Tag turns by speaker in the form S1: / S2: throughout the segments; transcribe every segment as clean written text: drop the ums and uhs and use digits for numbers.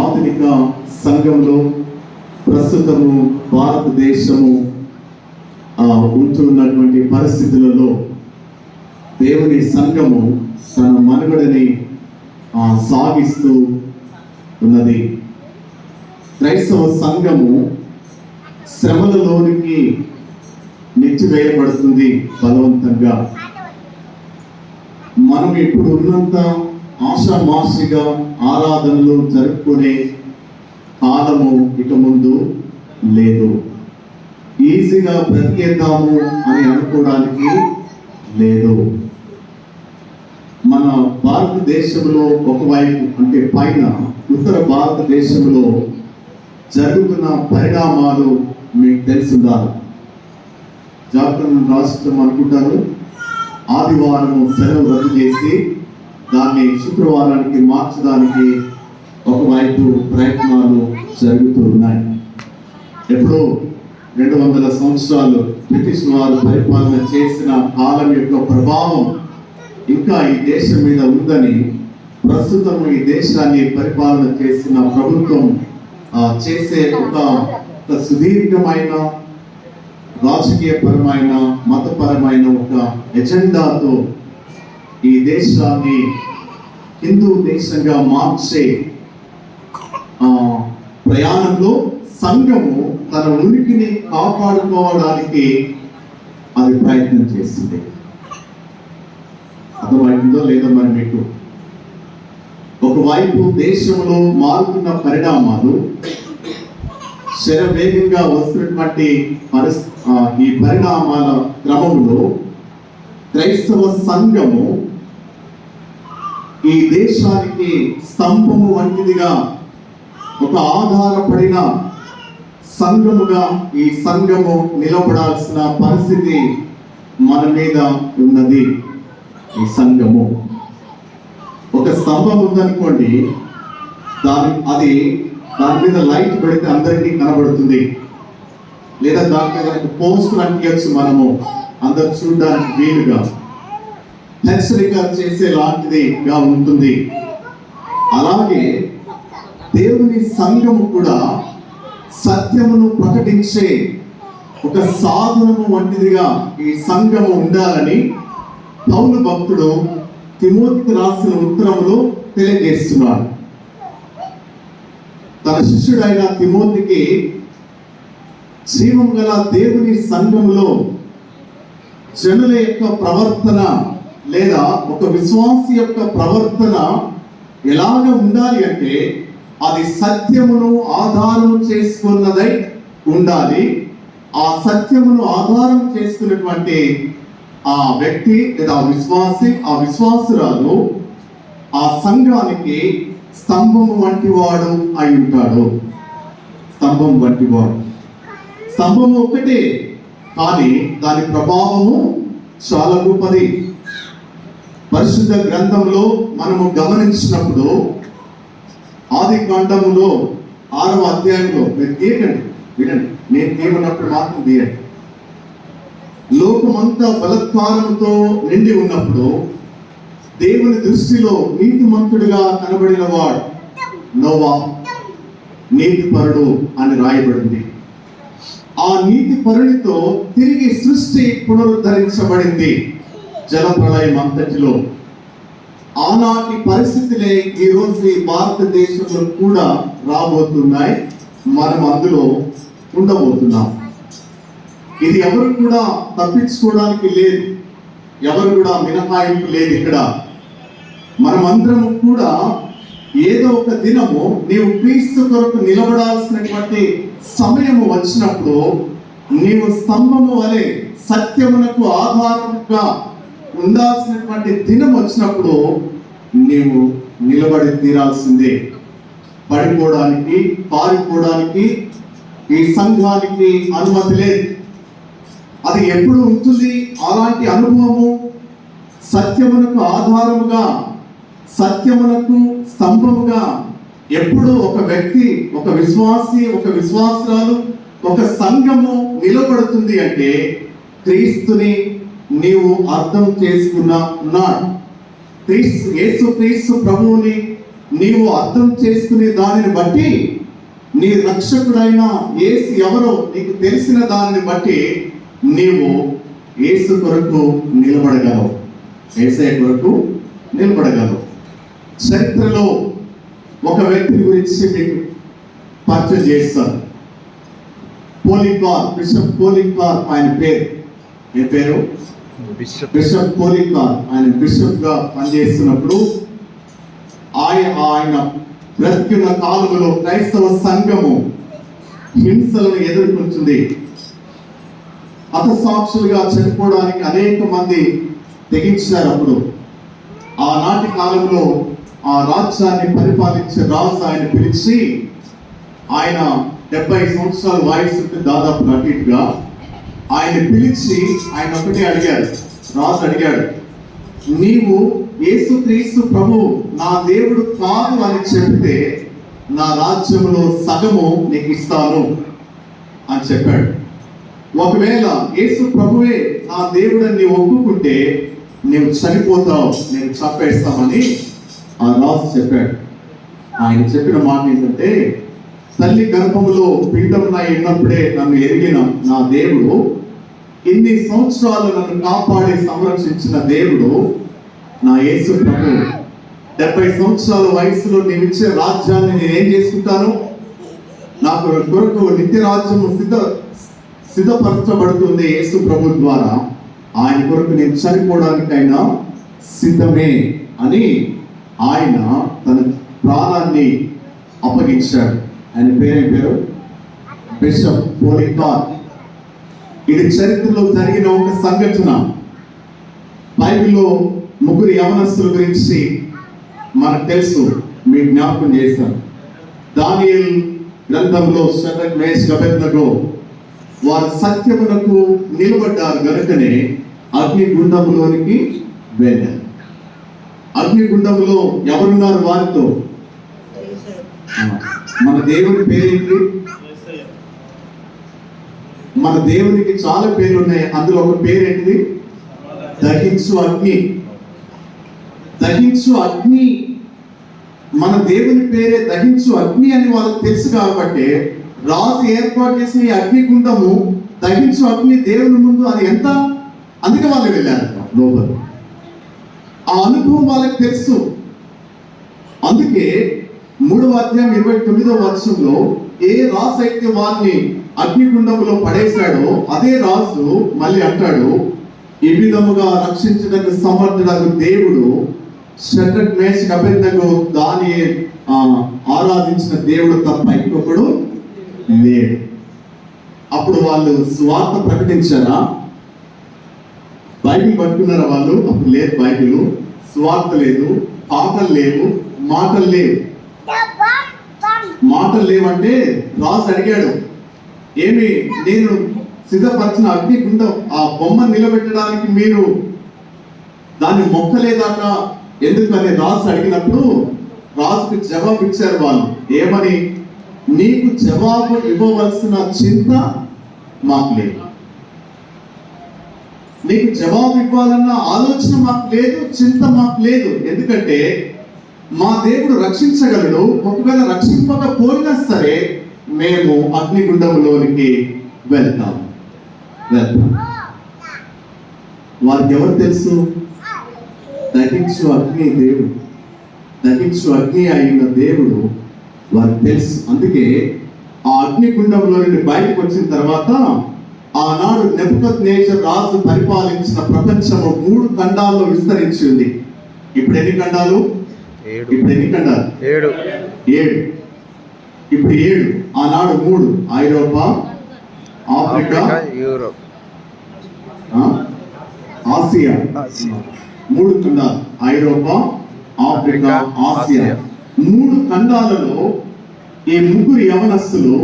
S1: ఆధునిక సంఘంలో ప్రస్తుతము భారతదేశము ఉంటున్నటువంటి పరిస్థితులలో దేవుని సంఘము తన మనుగడని సాగిస్తూ ఉన్నది. క్రైస్తవ సంఘము శ్రమలలోనికి నెచ్చివేయబడుతుంది బలవంతంగా. మనం ఇప్పుడు ఉన్నంత ఆషామాషిగా ఆరాధనలు జరుపుకునే కాలము ఇక ముందు లేదు. ఈజీగా బ్రతికేద్దాము అని అనుకోవడానికి లేదు. మన భారతదేశంలో ఒకవైపు అంటే పైన ఉత్తర భారతదేశంలో జరుగుతున్న పరిణామాలు మీకు తెలుసుండాలి. జార్ఖండ్ రాష్ట్రం అనుకుంటారు ఆదివారం సెలవు రద్దు చేసి దాన్ని శుక్రవారానికి మార్చడానికి ఒకవైపు ప్రయత్నాలు జరుగుతూ ఉన్నాయి. ఎప్పుడో 200 సంవత్సరాలు బ్రిటిష్ వారు పరిపాలన చేసిన కాలం యొక్క ప్రభావం ఇంకా ఈ దేశం మీద ఉందని ప్రస్తుతం ఈ దేశాన్ని పరిపాలన చేసిన ప్రభుత్వం చేసే ఒక సుదీర్ఘమైన రాజకీయపరమైన మతపరమైన ఒక ఎజెండాతో ఈ దేశాన్ని హిందూ దేశంగా మార్చే ప్రయాణంలో సంఘము తన ఉనికిని కాపాడుకోవడానికి అది ప్రయత్నం చేస్తుంది. అర్థమైందో లేదో మరి మీకు. ఒకవైపు దేశంలో మారుతున్న పరిణామాలు, శరవేగంగా వస్తున్నటువంటి ఈ పరిణామాల క్రమంలో క్రైస్తవ సంఘము ఈ దేశానికి స్తంభము వంటిదిగా ఒక ఆధారపడిన సంఘముగా ఈ సంఘము నిలబడాల్సిన పరిస్థితి మన మీద ఉన్నది. ఈ సంఘము ఒక స్తంభం ఉందనుకోండి, దాని మీద లైట్ పెడితే అందరికీ కనబడుతుంది. లేదా దాని మీద పోస్టులు అంటించచ్చు, మనము అందరు చూడడానికి వీలుగా హెచ్చరిక చేసే లాంటిదిగా ఉంటుంది. అలాగే దేవుని సంఘము కూడా సత్యమును ప్రకటించే ఒక సాధనము వంటిదిగా ఈ సంఘము ఉండాలని పౌలు భక్తుడు తిమోతికి రాసిన ఉత్తరములో తెలియజేస్తున్నాడు. తన శిష్యుడైన తిమోతికి జీవం గల దేవుని సంఘములో జనుల యొక్క ప్రవర్తన లేదా ఒక విశ్వాసి యొక్క ప్రవర్తన ఎలాగ ఉండాలి అంటే అది సత్యమును ఆధారం చేసుకున్నదై ఉండాలి. ఆ సత్యమును ఆధారం చేసుకున్నటువంటి ఆ వ్యక్తి లేదా ఆ విశ్వాసురాలు ఆ సంఘానికి స్తంభము వంటి వాడు అయి ఉంటాడు. స్తంభం వంటి వాడు. స్తంభము ఒకటే, కానీ దాని ప్రభావము చాలా గొప్పది. పరిశుద్ధ గ్రంథంలో మనము గమనించినప్పుడు ఆది కాండములో 6వ అధ్యాయంలో మీరు తీయకండి, వినండి, నేను తీయమన్నప్పుడు మాత్రం తీయండి. లోకమంతా బలత్కారంతో నిండి ఉన్నప్పుడు దేవుని దృష్టిలో నీతిమంతుడిగా కనబడిన వాడు నోవా, నీతిపరుడు అని రాయబడింది. ఆ నీతిపరుడితో తిరిగి సృష్టి పునరుద్ధరించబడింది జలప్రళయం అంతటిలో. ఆనాటి పరిస్థితులే ఈ రోజు ఈ భారతదేశంలో కూడా రాబోతున్నాయి. మనం అందులో ఉండబోతున్నాం. ఇది ఎవరు కూడా తప్పించుకోవడానికి లేదు, ఎవరు కూడా మినహాయింపు లేదు. ఇక్కడ మనమందరము కూడా ఏదో ఒక దినము నీవు క్రీస్తు కొరకు నిలబడాల్సినటువంటి సమయము వచ్చినప్పుడు నీవు స్తంభము వలె సత్యమునకు ఆధారంగా ఉండాల్సినటువంటి దినం వచ్చినప్పుడు నీవు నిలబడి తీరాల్సిందే. పడిపోవడానికి, పారిపోవడానికి ఈ సంఘానికి అనుమతి లేదు. అది ఎప్పుడు ఉంటుంది అలాంటి అనుభవము? సత్యమునకు ఆధారముగా, సత్యమునకు స్తంభముగా ఎప్పుడు ఒక వ్యక్తి, ఒక విశ్వాసి, ఒక విశ్వాసురాలు, ఒక సంఘము నిలబడుతుంది అంటే క్రీస్తుని నీవు అర్థం చేసుకున్నాడు. యేసు క్రీస్తు ప్రభువుని నీవు అర్థం చేసుకునే దానిని బట్టి, నీ రక్షకుడైన యేసు ఎవరో నీకు తెలిసిన దానిని బట్టి నీవు యేసు కొరకు నిలబడగలవు, యేసయ్య కొరకు నిలబడగలవు. చరిత్రలో ఒక వ్యక్తిని గురించి మీకు పరిచయం చేస్తాను. పోలికార్, బిషప్ పోలికార్ ఆయన పేరు. ఏ పేరు? బిషప్ పోలికార్. ఆయన బిషప్ గా పనిచేస్తున్నప్పుడు ఆయన బ్రతికిన కాలంలో క్రైస్తవ సంఘము హింసలను ఎదుర్కొంటుంది. హతసాక్షులుగా చనిపోవడానికి అనేక మంది తెగించారు. అప్పుడు ఆనాటి కాలంలో ఆ రాజ్యాన్ని పరిపాలించే రాజు ఆయన పిలిచి, ఆయన 70 సంవత్సరాల వయసు దాదాపు అటు ఇటుగా, ఆయన పిలిచి ఆయన ఒకటే అడిగాడు. రాజు అడిగాడు, నీవు యేసుక్రీస్తు ప్రభు నా దేవుడు కాదు అని చెప్తే నా రాజ్యంలో సగము నీకు ఇస్తాను అని చెప్పాడు. ఒకవేళ యేసు ప్రభువే నా దేవుడని నీవు ఒప్పుకుంటే నీవు చనిపోతావు, నేను చంపేస్తామని ఆ రాజు చెప్పాడు. ఆయన చెప్పిన మాట ఏంటంటే, తల్లి గర్భములో పిండమునై ఉన్నప్పుడే నన్ను ఎరిగిన నా దేవుడు, ఇన్ని సంవత్సరాలు నన్ను కాపాడి సంరక్షించిన దేవుడు నా యేసు ప్రభు, 70 సంవత్సరాల వయసులో నేను ఇచ్చే రాజ్యాన్ని నేనేం చేసుకుంటాను? నాకు కొరకు నిత్య రాజ్యము సిద్ధపరచబడుతుంది యేసు ప్రభు ద్వారా. ఆయన కొరకు నేను చనిపోవడానికైనా సిద్ధమే అని ఆయన తన ప్రాణాన్ని అప్పగించాడు. ఆయన పేరు బిషప్ పోలికార్. ఇది చరిత్రలో జరిగిన ఒక సంఘటన. బైబిల్లో 3 యవనస్తుల గురించి మనకు తెలుసు, మీకు జ్ఞాపకం చేశాను. దానియేలు గ్రంథంలో షడ్రక్, మేషక్, అబేద్నెగో వారు సత్యమునకు నిలబడ్డారు గనుకనే అగ్నిగుండములోనికి వెళ్ళారు. అగ్నిగుండములో ఎవరున్నారు వారితో? మన దేవుని పేరేంటి? మన దేవునికి చాలా పేర్లు ఉన్నాయి. అందులో ఒక పేరేంటిది? దహించు అగ్ని. దహించు అగ్ని, మన దేవుని పేరే దహించు అగ్ని అని వాళ్ళకి తెలుసు కాబట్టి రాజు ఏర్పాటు చేసిన ఈ అగ్నిగుండము, దహించు అగ్ని దేవుని ముందు అది ఎంత, అందుకే వాళ్ళు వెళ్ళారు లోపల. ఆ అనుభవం వాళ్ళకి తెలుసు. అందుకే 3వ అధ్యాయం 29వ వచనంలో ఏ రాజు అయితే వారిని అగ్నిగుండములో పడేశాడో అదే రాజు మళ్ళీ అంటాడు, ఈ విధముగా రక్షించడానికి సమర్థుడగు దేవుడు షడ్రక్, మేషక్, అబేద్నెగో దానియేలు ఆరాధించిన దేవుడు తప్ప ఇంకొకడు లేడు. అప్పుడు వాళ్ళు స్వార్థ ప్రకటించారా? బైబిల్ పట్టుకున్నారా వాళ్ళు? అప్పుడు లేదు బైబిల్. స్వార్థ లేదు, పాటలు లేవు, మాటలు లేవు. మాటలు లేవంటే రాజు అడిగాడు, ఏమి నేను సిద్ధపరిచిన అగ్నిగుండం ఆ బొమ్మ నిలబెట్టడానికి మీరు దాన్ని మొక్కలేదాక ఎందుకని రాజు అడిగినప్పుడు రాజుకి జవాబు ఇచ్చారు వాళ్ళు. ఏమని? నీకు జవాబు ఇవ్వవలసిన చింత మాకు లేదు, నీకు జవాబు ఇవ్వాలన్న ఆలోచన మాకు లేదు, చింత మాకు లేదు. ఎందుకంటే మా దేవుడు రక్షించగలడు. ఒకవేళ రక్షింపకపోయినా సరే మేము అగ్నిగుండంలోనికి వెళ్తాం. వారికి ఎవరు తెలుసు? దహించు అగ్ని దేవుడు, దహించు అగ్ని అయిన దేవుడు వారికి తెలుసు. అందుకే ఆ అగ్నిగుండంలో నుండి బయటకు వచ్చిన తర్వాత ఆనాడు నెబుకద్నెజర్ రాజు పరిపాలించిన ప్రపంచము 3 ఖండాల్లో విస్తరించింది. ఇప్పుడు ఎన్ని ఖండాలు? 7. ఇప్పుడు 7. ఆనాడు 3: ఐరోపా, ఆఫ్రికా, యూరోప్, ఆసియా. 3 ఖండాలు: ఐరోపా, ఆఫ్రికా, ఆసియా. 3 ఖండాలలో ఈ 3 యవనస్తులు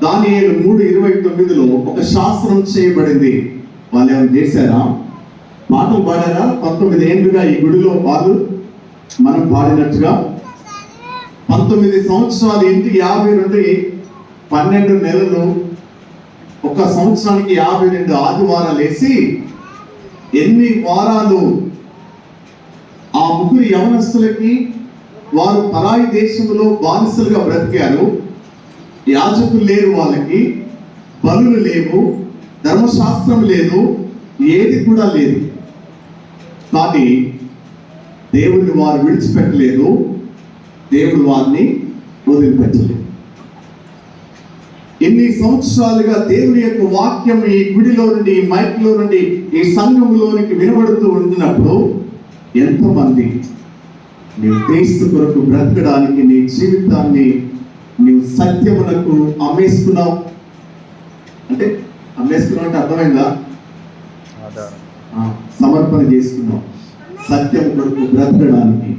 S1: దానియేలు 3:29లో ఒక శాస్త్రం చేయబడింది. వాళ్ళు ఏమైనా చేశారా? పాటలు పాడారా? 19 ఏళ్ళుగా ఈ గుడిలో వాళ్ళు మనం పాడినట్టుగా 19 సంవత్సరాలు, ఇంటి 50 నుండి 12 నెలలు, ఒక సంవత్సరానికి 52 ఆదివారాలు వేసి ఎన్ని వారాలు ఆ 3 యవనస్తులకి వారు పరాయి దేశంలో బానిసలుగా బ్రతికారు. యాజకులు లేరు, వాళ్ళకి బలులు లేవు, ధర్మశాస్త్రం లేదు, ఏది కూడా లేదు. కానీ దేవుడిని వారు విడిచిపెట్టలేదు, దేవుడు వారిని వదిలిపెట్టలేదు. ఎన్ని సంవత్సరాలుగా దేవుని యొక్క వాక్యం ఈ గుడిలో నుండి, ఈ మైక్లో నుండి, ఈ సంఘంలోనికి వినబడుతూ ఉంటున్నప్పుడు ఎంతమంది నీవు క్రీస్తు కొరకు బ్రతకడానికి నీ జీవితాన్ని నీవు సత్యమునకు అమ్మేసుకున్నావు. అంటే అమ్మేసుకున్నావు అంటే అర్థమైందా? సమర్పణ చేసుకున్నావు సత్యం కొరకు బ్రతకడానికి.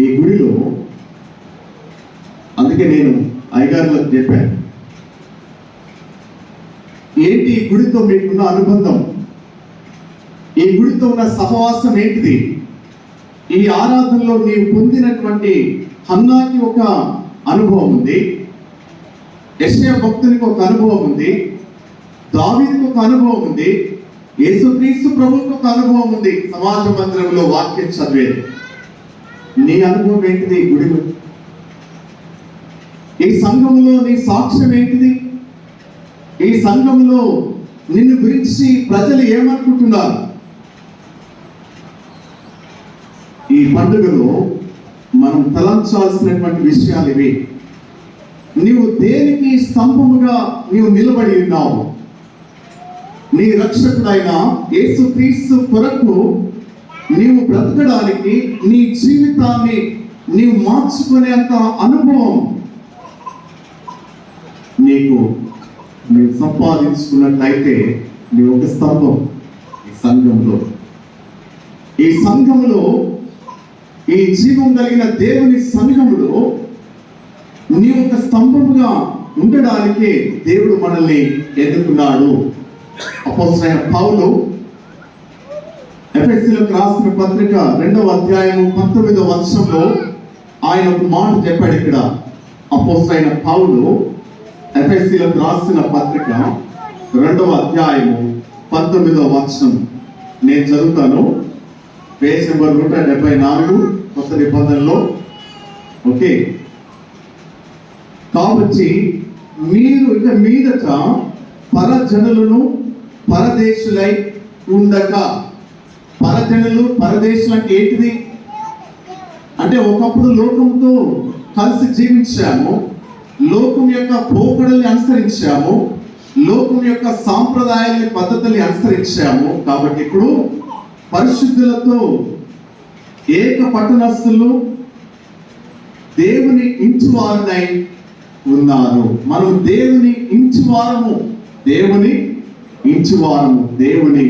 S1: ఈ గుడిలో అందుకే నేను అయ్యగారులకు చెప్పాను, ఏంటి ఈ గుడితో మీకున్న అనుబంధం, ఈ గుడితో ఉన్న సహవాసం ఏంటిది? ఈ ఆరాధనలో నీవు పొందినటువంటి హన్నాకి ఒక అనుభవం ఉంది, యెషయా భక్తునికి ఒక అనుభవం ఉంది, దావీదుకు ఒక అనుభవం ఉంది, యేసుక్రీస్తు ప్రభువుకు ఒక అనుభవం ఉంది. సమాజ మందిరంలో వాక్యం చదివేది. నీ అనుభవం ఏంటిది? ఈ గుడిలో, ఈ సంఘంలో నీ సాక్ష్యం ఏంటిది? ఈ సంఘంలో నిన్ను గురించి ప్రజలు ఏమనుకుంటున్నారు? ఈ పండుగలో మనం తలంచాల్సినటువంటి విషయాలు ఇవి. నీవు దేనికి స్తంభముగా నీవు నిలబడి ఉన్నావు? నీ రక్షకుడైన యేసుక్రీస్తు కొరకు నీవు బ్రతకడానికి నీ జీవితాన్ని నీవు మార్చుకునేంత అనుభవం నీవు సంపాదించుకున్నట్లయితే నీ ఒక స్తంభం ఈ సంఘంలో. ఈ సంఘంలో, ఈ జీవం కలిగిన దేవుని సంఘములో నీ ఒక స్తంభముగా ఉండడానికి దేవుడు మనల్ని ఎన్నుకున్నాడు. అపోస్తలుడైన పౌలు ఎఫెసీయులకు రాసిన పత్రిక 2వ అధ్యాయము 19వ వచనంలో ఆయన ఒక మాట చెప్పాడు. ఇక్కడ అపోస్తలుడైన పౌలు ఎఫెసీయులకు రాసిన పత్రిక 2వ అధ్యాయము 19వ వచనం నేను చదువుతాను. పేజ్ నెంబర్ 174 కొత్త నిబంధనలో. ఓకే, కాబట్టి మీరు ఇక మీదట పరజనులను పరదేశులై ఉండక. పరజనులు, పరదేశులు అంటే ఏంటిది? అంటే ఒకప్పుడు లోకంతో కలిసి జీవించాము, లోకం యొక్క పోకడల్ని అనుసరించాము, లోకం యొక్క సాంప్రదాయాలని, పద్ధతుల్ని అనుసరించాము. కాబట్టి ఇప్పుడు పరిశుద్ధులతో ఏక పట్టణస్థులు, దేవుని ఇంచువారునై ఉన్నారు. మనం దేవుని ఇంచువారము, దేవుని ఇంచువారము, దేవుని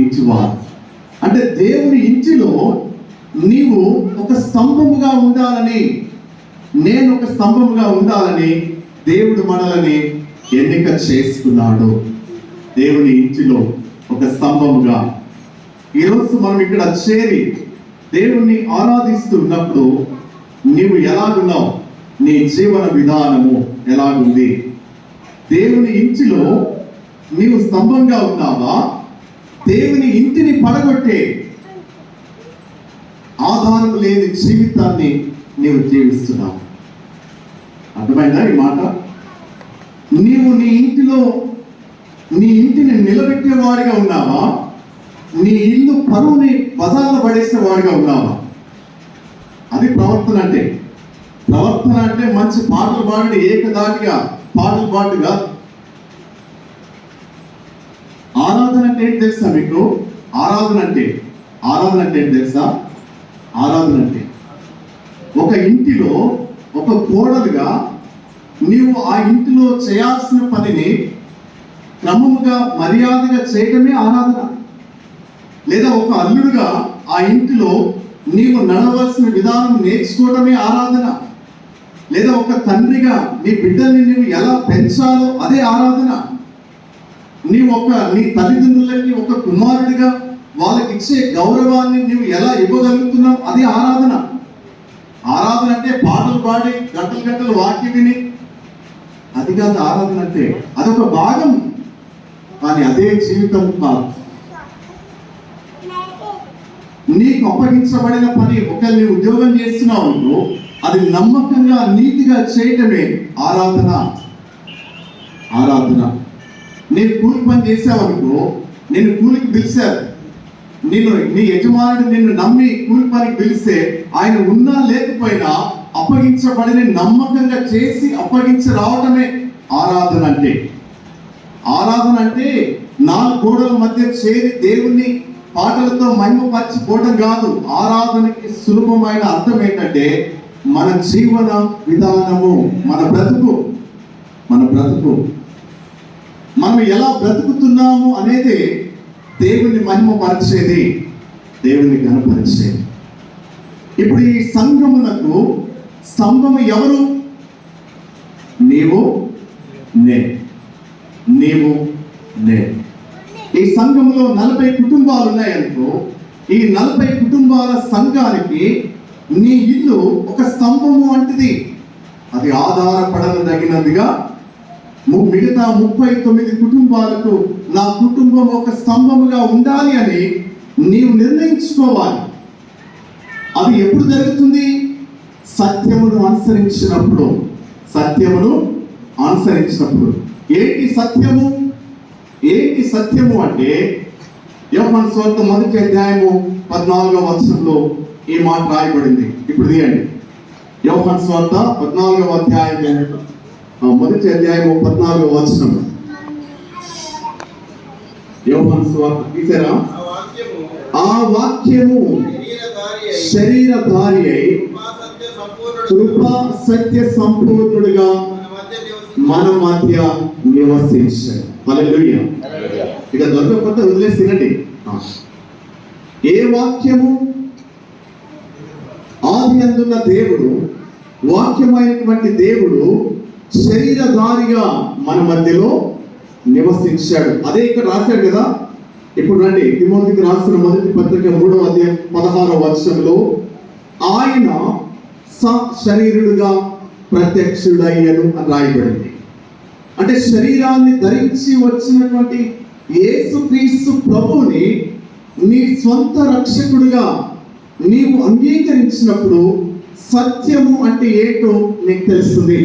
S1: ఇంచువారు. అంటే దేవుని ఇంటిలో నీవు ఒక స్తంభముగా ఉండాలని, నేను ఒక స్తంభముగా ఉండాలని దేవుడు మనల్ని ఎన్నిక చేసుకున్నాడు. దేవుని ఇంటిలో ఒక స్తంభముగా. ఈరోజు మనం ఇక్కడ చేరి దేవుణ్ణి ఆరాధిస్తున్నప్పుడు నీవు ఎలాగున్నావు? నీ జీవన విధానము ఎలాగుంది? దేవుని ఇంటిలో నీవు స్తంభంగా ఉన్నావా? దేవుని ఇంటిని పడగొట్టే ఆధారం లేని జీవితాన్ని నీవు జీవిస్తున్నావు. అర్థమైందా ఈ మాట? నీవు నీ ఇంటిలో నీ ఇంటిని నిలబెట్టేవాడిగా ఉన్నావా? నీ ఇల్లు పరువుని బజార్లో పడేసేవాడిగా ఉన్నావా? అది ప్రవర్తన అంటే. ప్రవర్తన అంటే మంచి పాటలు పాడి ఏకదాటిగా పాటలు పాటుగా. ఆరాధన అంటే ఏంటి తెలుసా మీకు? ఆరాధన అంటే ఏంటి తెలుసా? ఆరాధన అంటే ఒక ఇంటిలో ఒక కోడలుగా నీవు ఆ ఇంటిలో చేయాల్సిన పనిని క్రమముగా, మర్యాదగా చేయటమే ఆరాధన. లేదా ఒక అల్లుడుగా ఆ ఇంటిలో నీవు నడవలసిన విధానం నేర్చుకోవటమే ఆరాధన. లేదా ఒక తండ్రిగా నీ బిడ్డల్ని నీవు ఎలా పెంచాలో అదే ఆరాధన. నీ తల్లిదండ్రులకి ఒక కుమారుడిగా వాళ్ళకి ఇచ్చే గౌరవాన్ని నీవు ఎలా ఇవ్వగలుగుతున్నావు అదే ఆరాధన. ఆరాధన అంటే పాటలు పాడి గంటలు గంటలు వాక్యం విని అది కాదు ఆరాధన అంటే. అదొక భాగం, కానీ అదే జీవితం కాదు. నీకు అప్పగించబడిన పని ఒకరిని ఉద్యోగం చేస్తున్నావు అనుకో, అది నమ్మకంగా నీతిగా చేయటమే ఆరాధన. ఆరాధన. నేను కూలి పని చేసావనుకో, నేను కూలికి పిలిచారు, నీ యజమానుడు నిన్ను నమ్మి కూలి పనికి పిలిస్తే ఆయన ఉన్నా లేకపోయినా అప్పగించబడిన నమ్మకంగా చేసి అప్పగించి రావటమే ఆరాధన అంటే. ఆరాధన అంటే నాలుగు గోడల మధ్య చేరి దేవుణ్ణి పాటలతో మహిమపరచిపోవడం కాదు. ఆరాధనకి సులభమైన అర్థం ఏంటంటే మన జీవన విధానము, మన బ్రతుకు మనం ఎలా బ్రతుకుతున్నాము అనేది దేవుని మహిమపరిచేది, దేవుని ఘనపరిచేది. ఇప్పుడు ఈ సంఘమునకు స్తంభము ఎవరు? నీవు నేను. ఈ సంఘంలో 40 కుటుంబాలు ఉన్నాయనుకో, ఈ 40 కుటుంబాల సంఘానికి నీ ఇల్లు ఒక స్తంభము వంటిది. అది ఆధారపడదగినదిగా మిగతా 39 కుటుంబాలకు నా కుటుంబం ఒక స్తంభముగా ఉండాలి అని నీవు నిర్ణయించుకోవాలి. అది ఎప్పుడు జరుగుతుంది? సత్యమును అనుసరించినప్పుడు. ఏంటి సత్యము అంటే యోహాను సువార్త 1వ అధ్యాయము 14వ వచనంలో ఈ మాట రాయబడింది. ఇప్పుడు తీయండి. యోహాను సువార్త 14వ అధ్యాయం 1వ అధ్యాయము 14వ వచనం. యోహాను సువార్త తీసారా? ఆ వాక్యము శరీరధారి అయి కృపా సత్య సంపూర్ణుడిగా మన మధ్య నివసించాడు. హల్లెలూయా. ఇక దొరకకపోతే వదిలేసి తినండి. ఏ వాక్యము? ఆది అందున్న దేవుడు, వాక్యమైనటువంటి దేవుడు శరీరధారిగా మన మధ్యలో నివసించాడు. అదే ఇక్కడ రాశాడు కదా. ఇప్పుడు రండి, తిమోతికి రాసిన మొదటి పత్రిక 3వ అధ్యాయం 16వ వచనంలో ఆయన శరీరుడుగా ప్రత్యక్షుడయ్యను అని రాయబడింది. అంటే శరీరాన్ని ధరించి వచ్చినటువంటి యేసుక్రీస్తు ప్రభువుని నీ సొంత రక్షకుడిగా నీవు అంగీకరించినప్పుడు సత్యము అంటే ఏంటో నీకు తెలుస్తుంది.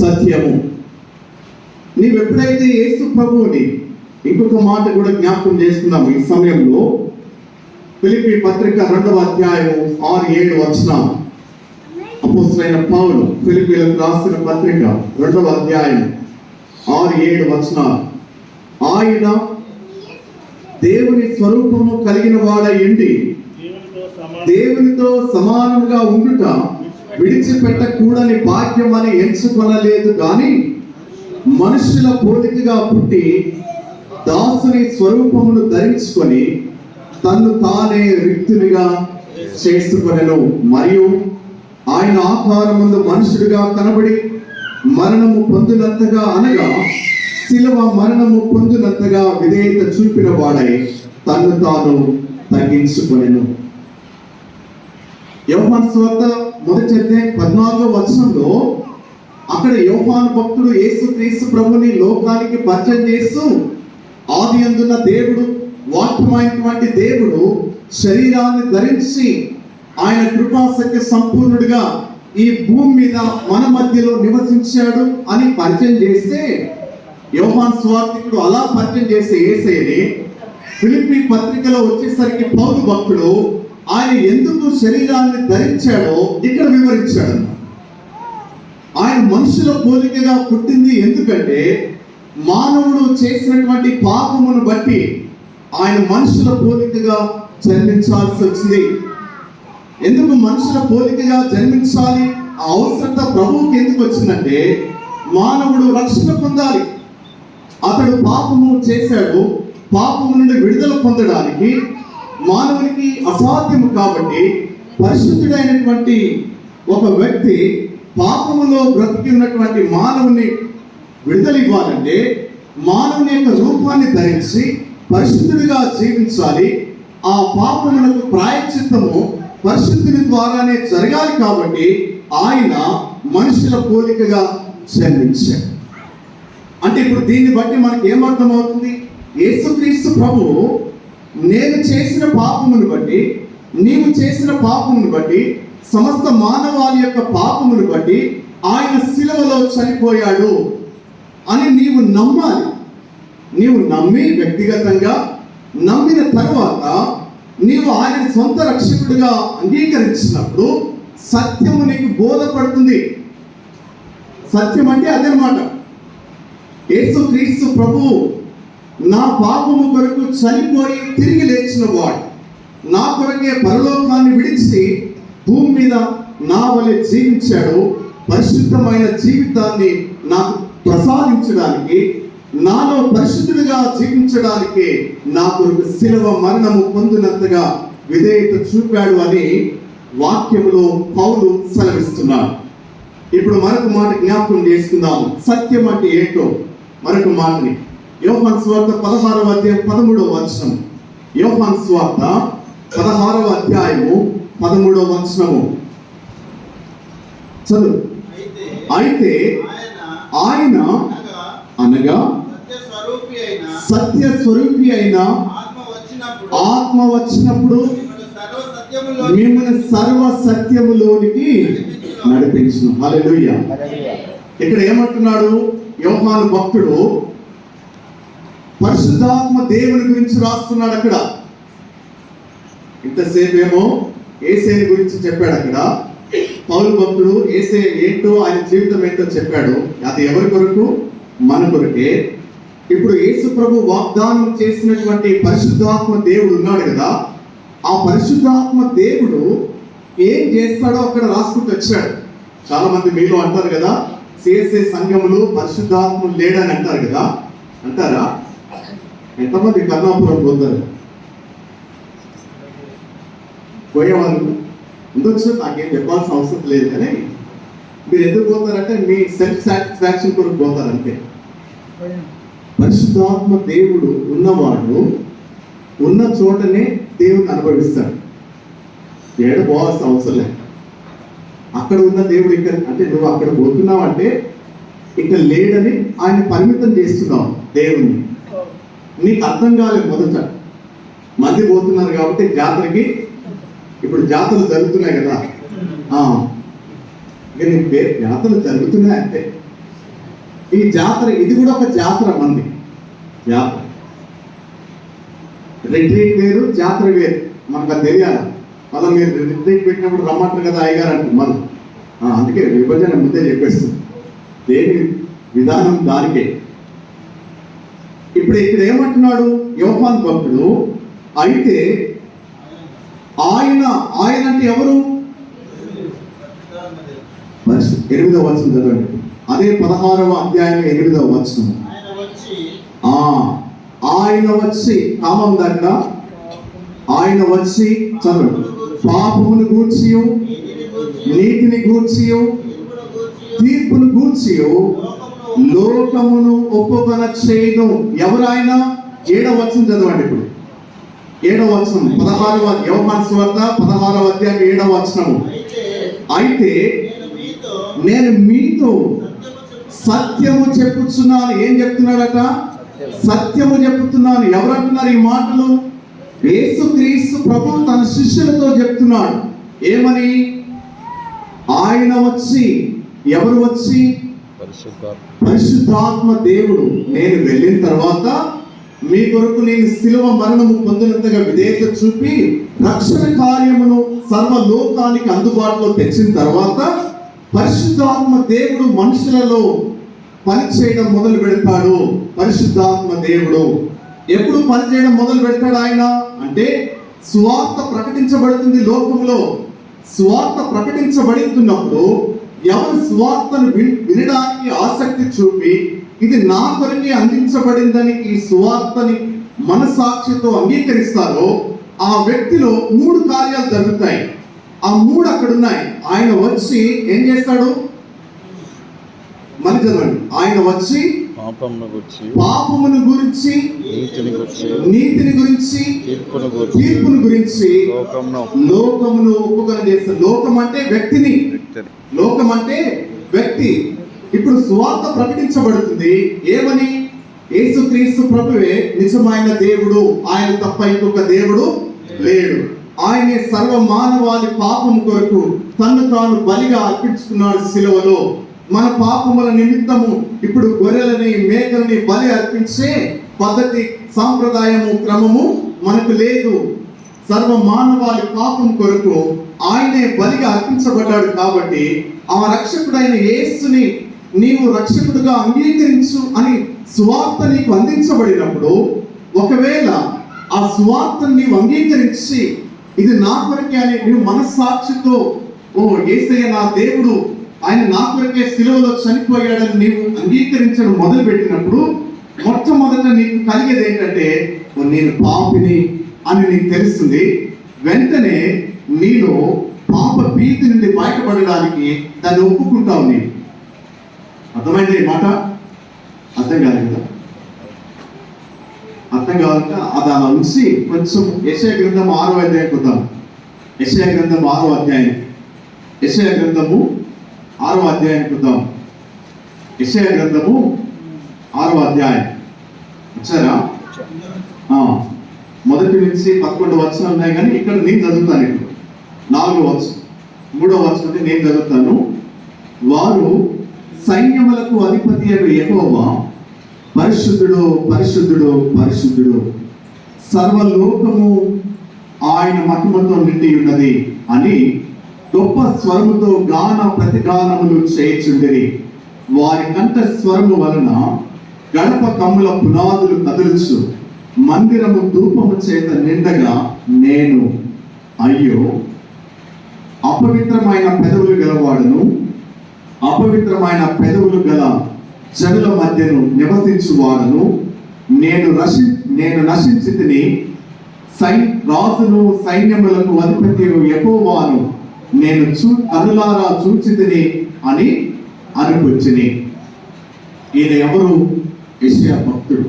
S1: సత్యము. నీవు ఎప్పుడైతే యేసు ప్రభువుని, ఇంకొక మాట కూడా జ్ఞాపకం చేసుకున్నాము ఈ సమయంలో, ఫిలిప్పీ పత్రిక 2వ అధ్యాయము 6-7 వచనాలు. అపోస్తలుడైన పౌలు ఫిలిప్పీలకు రాసిన పత్రిక 2వ అధ్యాయం 6-7 వచనాలు. ఆయన దేవుని స్వరూపము కలిగిన వాడై ఉండి దేవునితో సమానముగా ఉండుట విడిచిపెట్టకూడని భాగ్యం అని ఎంచుకొనలేదు కానీ మనుషుల పోలికగా పుట్టి దాసుని స్వరూపమును ధరించుకొని తన్ను తానే రిక్తునిగా చేసుకొనెను. మరియు ఆయన ఆకారమందు మనుషుడిగా కనబడి మరణము పొందినంతగా, అనగా శిలువ మరణము పొందినంతగా విధేయత చూపిన వాడై తన్ను తాను తగ్గించుకొనెను. యోహాను సువార్త 1వ అధ్యాయం 14వ వచనంలో అక్కడ యోహాను భక్తుడు యేసుక్రీస్తు ప్రభుని లోకానికి పరిచయం చేస్తూ, ఆది అందున్న దేవుడు, వాక్యమైనటువంటి దేవుడు శరీరాన్ని ధరించి ఆయన కృపా సత్య సంపూర్ణుడిగా ఈ భూమి మీద మన మధ్యలో నివసించాడు అని పరిచయం చేస్తే, యోహాను సువార్తికుడు అలా పరిచయం చేసే యేసయ్యని ఫిలిప్పీ పత్రికలో వచ్చేసరికి పౌలు భక్తుడు ఆయన ఎందుకు శరీరాన్ని ధరించాడో ఇక్కడ వివరించాడు. ఆయన మనుషుల పోలికగా పుట్టింది ఎందుకంటే మానవుడు చేసినటువంటి పాపమును బట్టి ఆయన మనుషుల పోలికగా జన్మించాల్సి వచ్చింది. ఎందుకు మనుషుల పోలికగా జన్మించాలి? ఆ అవసరత ప్రభువుకి ఎందుకు వచ్చిందంటే మానవుడు రక్షణ పొందాలి. అతడు పాపము చేశాడు, పాపము నుండి విడుదల పొందడానికి మానవునికి అసాధ్యము. కాబట్టి పరిశుద్ధుడైనటువంటి ఒక వ్యక్తి పాపములో బ్రతికి ఉన్నటువంటి మానవుని విడుదల ఇవ్వాలంటే మానవుని యొక్క రూపాన్ని ధరించి పరిశుద్ధుడిగా జీవించాలి. ఆ పాపములకు ప్రాయశ్చిత్తము పరిశుద్ధుని ద్వారానే జరగాలి. కాబట్టి ఆయన మనుషుల పోలికగా జన్మించాడు. అంటే ఇప్పుడు దీన్ని బట్టి మనకి ఏమర్థమవుతుంది? యేసుక్రీస్తు ప్రభు నేను చేసిన పాపమును బట్టి, నీవు చేసిన పాపమును బట్టి, సమస్త మానవాళి యొక్క పాపమును బట్టి ఆయన శిలువలో చనిపోయాడు అని నీవు నమ్మాలి. నీవు నమ్మి వ్యక్తిగతంగా నమ్మిన తర్వాత నీవు ఆయన సొంత రక్షకుడిగా అంగీకరించినప్పుడు సత్యము నీకు బోధపడుతుంది. సత్యం అంటే అదనమాట. యేసుక్రీస్తు ప్రభువు నా పాపము కొరకు చనిపోయి తిరిగి లేచిన వాడు, నా కొరకే పరలోకాన్ని విడిచి భూమి మీద నా వలె జీవించాడు. పరిశుద్ధమైన జీవితాన్ని నాకు ప్రసాదించడానికి, నాలో పరిశుద్ధుడిగా జీవించడానికి నా కొరకు శిలువ మరణము పొందినంతగా విధేయత చూపాడు అని వాక్యములో పౌలు సెలవిస్తున్నాడు. ఇప్పుడు మరొక మాట జ్ఞాపకం చేసుకుందాము. సత్యం అంటే ఏంటో మరొక మాటని యోహాను సువార్త 16వ అధ్యాయం 13వ వచనం. యోహాను సువార్త 16వ అధ్యాయము 13వ వచనము చదువు. అయితే ఆయన అనగా సత్య స్వరూపి అయిన ఆత్మ వచ్చినప్పుడు మిమ్మల్ని సర్వ సత్యములోనికి నడిపించును. హల్లెలూయా. ఇక్కడ ఏమంటున్నాడు యోహాను భక్తుడు? పరిశుద్ధాత్మ దేవుని గురించి రాస్తున్నాడు. అక్కడ ఇంతసేపు ఏమో యేసేని గురించి చెప్పాడు. అక్కడ పౌలు భక్తుడు యేసే ఏంటో, ఆయన జీవితం ఏంటో చెప్పాడు. అది ఎవరి కొరకు? మన కొరకే. ఇప్పుడు యేసు ప్రభు వాగ్దానం చేసినటువంటి పరిశుద్ధాత్మ దేవుడు ఉన్నాడు కదా, ఆ పరిశుద్ధాత్మ దేవుడు ఏం చేస్తాడో అక్కడ రాసుకుంటూ వచ్చాడు. చాలా మంది మీలో అంటారు కదా, సిఎస్ఐ సంఘములు పరిశుద్ధాత్ములు లేడని అంటారు కదా. అంటారా? ఎంతమంది కర్ణాపురం పోతారు? పోయేవాళ్ళు ఉండొచ్చు, నాకేం చెప్పాల్సిన అవసరం లేదు. కానీ మీరు ఎందుకు పోతారంటే మీ సెల్ఫ్ సాటిస్ఫాక్షన్ కొరకు పోతారు అంతే. పరిశుద్ధాత్మ దేవుడు ఉన్నవాడు ఉన్న చోటనే దేవుని అనుభవిస్తాడు. ఏడ పోవాల్సిన అవసరం లేదు. అక్కడ ఉన్న దేవుడు ఇక్కడ, అంటే నువ్వు అక్కడ పోతున్నావు అంటే ఇక్కడ లేడని ఆయన పరిమితం చేస్తున్నావు దేవుణ్ణి. నీకు అర్థం కాలేదు. మొదట మంది పోతున్నారు కాబట్టి జాతరకి, ఇప్పుడు జాతరలు జరుగుతున్నాయి కదా, ఇక నీ పేరు జాతరలు జరుగుతున్నాయి అంటే ఈ జాతర, ఇది కూడా ఒక జాతర. మంది జాతర, రిట్రీట్ వేరు, జాతర వేరు. మనకు అది తెలియాలి. మళ్ళీ మీరు రిట్రీట్ పెట్టినప్పుడు రమ్మంటారు కదా అయ్యగారు అంటే మళ్ళీ, అందుకే విభజన ముందే చెప్పేస్తుంది. దేని విధానం దానికే. ఇప్పుడు ఇక్కడ ఏమంటున్నాడు యోహాను భక్తుడు? అయితే ఆయన అంటే ఎవరు? 8వ వచనం చదవండి. అదే 16వ అధ్యాయం 8వ వచనం. ఆయన వచ్చి కామం దగ్గర ఆయన వచ్చి చదవండి. పాపమును గూర్చి, నీతిని గూర్చి, తీర్పును గూర్చి లోకమును ఒప్పుకొన చేయను. ఎవరు ఆయన? 7వ వచనం చదవండి. ఇప్పుడు 7వ వచనం 16వ యోహాను సువార్త 16వ అధ్యాయం 7వ వచనము. అయితే నేను మీతో సత్యము చెప్పుచున్నాను. ఏం చెప్తున్నాడట? సత్యము చెప్తున్నాను. ఎవరు అంటున్నారు ఈ మాటలు? యేసుక్రీస్తు ప్రభు తన శిష్యులతో చెప్తున్నాడు. ఏమని? ఆయన వచ్చి, ఎవరు వచ్చి? పరిశుద్ధాత్మ దేవుడు నేను వెళ్ళిన తర్వాత మీ కొరకు నేను శిలువ మరణము పొందినంతగా విధేయత చూపి రక్షణ కార్యమును సర్వలోకానికి అందుబాటులో తెచ్చిన తర్వాత పరిశుద్ధాత్మ దేవుడు మనుషులలో పనిచేయడం మొదలు పెడతాడు. పరిశుద్ధాత్మ దేవుడు ఎప్పుడు పనిచేయడం మొదలు పెడతాడు ఆయన అంటే, సువార్త ప్రకటించబడుతుంది లోకంలో. సువార్త ప్రకటించబడుతున్నప్పుడు ఎవరు సువార్తను వినడానికి ఆసక్తి చూపి ఇది నా కొరకే అందించబడిందని ఈ సువార్తని మనసాక్షితో అంగీకరిస్తారో ఆ వ్యక్తిలో 3 కార్యాలు జరుగుతాయి. ఆ 3 అక్కడ ఉన్నాయి. ఆయన వచ్చి ఏం చేస్తాడు? మళ్ళీ చదవండి. ఆయన వచ్చి పాపమును గురించి, నీతిని గురించి, తీర్పును గురించి లోకమును ఒప్పుకొన చేస్తాడు. లోకం అంటే వ్యక్తిని, లోకం అంటే వ్యక్తి. ఇప్పుడు సువార్త ప్రకటించబడుతుంది. ఏమని? యేసుక్రీస్తు ప్రభువే నిజమైన దేవుడు. ఆయన తప్ప ఇంకొక దేవుడు లేడు. ఆయనే సర్వ మానవాళి పాపం కొరకు తను తాను బలిగా అర్పించుకున్నాడు శిలువలో. మన పాపముల నిమిత్తము ఇప్పుడు గొర్రెలని మేకలని బలి అర్పించే పద్ధతి, సాంప్రదాయము, క్రమము మనకు లేదు. సర్వ మానవాళి పాపం కొరకు ఆయనే బలిగా అర్పించబడ్డాడు. కాబట్టి ఆ రక్షకుడైన యేసుని నీవు రక్షకుడుగా అంగీకరించు అని సువార్త నీకు అందించబడినప్పుడు, ఒకవేళ ఆ సువార్తను నీవు అంగీకరించి ఇది నా కొరకే అని నీవు మనస్సాక్షితో, ఓ యేసయ్య నా దేవుడు, ఆయన నా కొరకే సిలువలో చనిపోయాడని నీవు అంగీకరించడం మొదలు పెట్టినప్పుడు, మొట్టమొదట నీకు కలిగేది ఏంటంటే, నేను పాపిని అని నీకు తెలుస్తుంది. వెంటనే నీలో పాప భీతి నుండి బయటపడడానికి దాన్ని ఒప్పుకుంటావు. నేను అర్థమైంది ఈ మాట? అర్థం కాలేదు కదా? అర్థం కావాలంటే అది అలా ఉంచి కొంచెం యెషయా గ్రంథం 6వ అధ్యాయానికి వద్దాం. యెషయా గ్రంథం 6వ అధ్యాయం, యెషయా గ్రంథము 6వ అధ్యాయానికి వద్దాం. యెషయా గ్రంథము 6వ అధ్యాయం వచ్చారా? మొదటి నుంచి 11 వచనాలు ఉన్నాయి, కానీ ఇక్కడ నేను చదువుతాను. ఇప్పుడు 4వ వచనం, 3వ వచనం అంటే నేను చదువుతాను. వారు సైన్యములకు అధిపతి అయిన యెహోవా పరిశుద్ధుడు, పరిశుద్ధుడు, పరిశుద్ధుడు, సర్వలోకము ఆయన మహిమతో నిండి ఉన్నది అని గొప్ప స్వరముతో గాన ప్రతిగానములు చేయుచుండిరి. వారి కంఠ స్వరము వలన గడప కమ్ముల పునాదులు కదులుచు, మందిరము ధూపము చేత నిండగా నేను అయ్యో అపవిత్రమైన పెదవులు గలవాడును, అపవిత్రమైన పెదవులు గల జనుల మధ్యను నివసించువాడును, నేను నశించి తిని రాజును సైన్యములకు అధిపతి యెహోవాను నేను కనులారా చూచి తిని అని అనుకొచ్చిని. ఈయన ఎవరు? యెషయా భక్తుడు.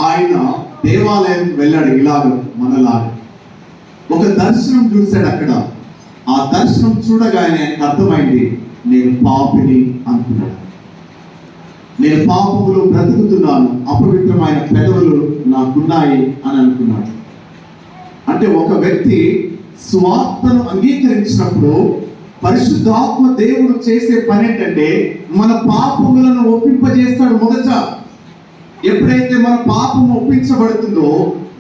S1: ఆయన దేవాలయానికి వెళ్ళాడు. ఇలాగ మనలాగా ఒక దర్శనం చూశాడు. అక్కడ ఆ దర్శనం చూడగానే ఆయనకు అర్థమైంది, నేను పాపిని అనుకున్నాడు. నేను పాపములు బ్రతుకుతున్నాను, అపవిత్రమైన పెదవులు నాకున్నాయి అని అనుకున్నాడు. అంటే ఒక వ్యక్తి స్వార్థను అంగీకరించినప్పుడు పరిశుద్ధాత్మ దేవుడు చేసే పని ఏంటంటే మన పాపములను ఒప్పింపజేస్తాడు. మొదట ఎప్పుడైతే మన పాపం ఒప్పించబడుతుందో